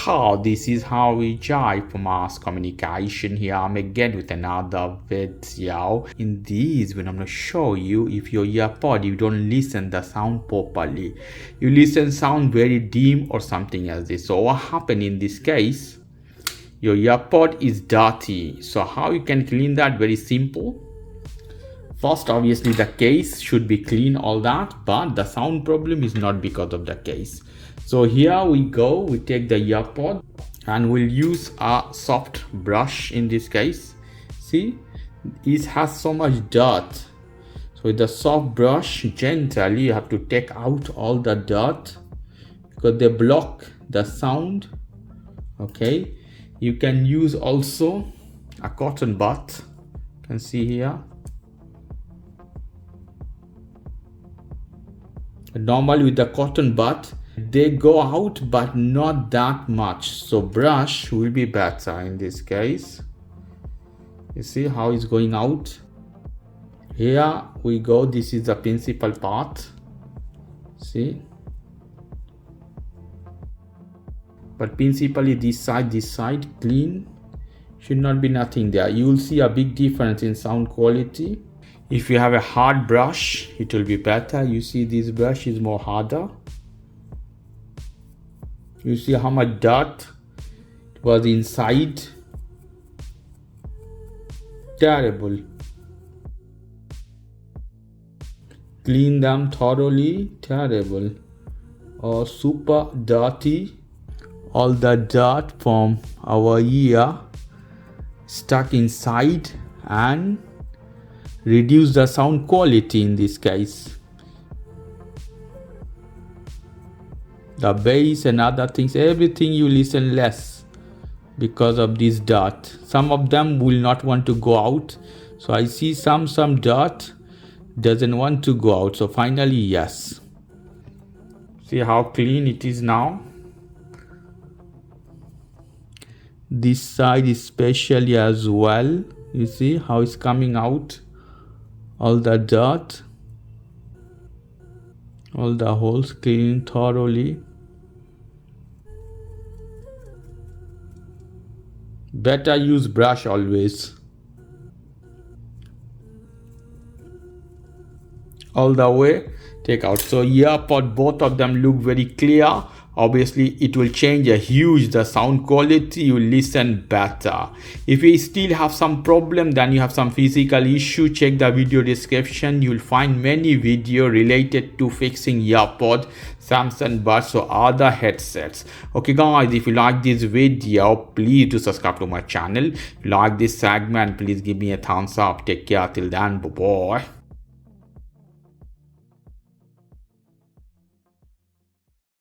how this is how we jive for mass communication. Here I'm again with another video. In this when I'm going to show you, if your earpod you don't listen the sound properly, you listen sound very dim or something else. So what happened in this case, your earpod is dirty. So how you can clean that? Very simple. First, obviously the case should be clean, all that, but the sound problem is not because of the case. So here we go, we take the earpod and we'll use a soft brush in this case. See, it has so much dirt. So with the soft brush, gently you have to take out all the dirt because they block the sound. Okay, you can use also a cotton bud. You can see here. Normally with the cotton bud, they go out but not that much, so brush will be better in this case. You see how it's going out. Here we go, this is the principal part. See, but principally this side clean, should not be nothing there. You will see a big difference in sound quality. If you have a hard brush, it will be better. You see this brush is more harder. You see how much dirt was inside. Terrible. Clean them thoroughly. Terrible. Or super dirty. All the dirt from our ear stuck inside and reduce the sound quality in this case. The bass and other things, everything you listen less because of this dirt. Some of them will not want to go out. So I see some dirt doesn't want to go out. So finally, yes. See how clean it is now. This side especially as well. You see how it's coming out. All the dirt, all the holes clean thoroughly. Better use brush always. All the way take out. So earpod, both of them look very clear. Obviously it will change a huge the sound quality. You listen better. If you still have some problem, then you have some physical issue, check the video description. You'll find many video related to fixing earpod, Samsung buds or other headsets. Okay guys, if you like this video, please do subscribe to my channel. If you like this segment, please give me a thumbs up. Take care till then, bye bye.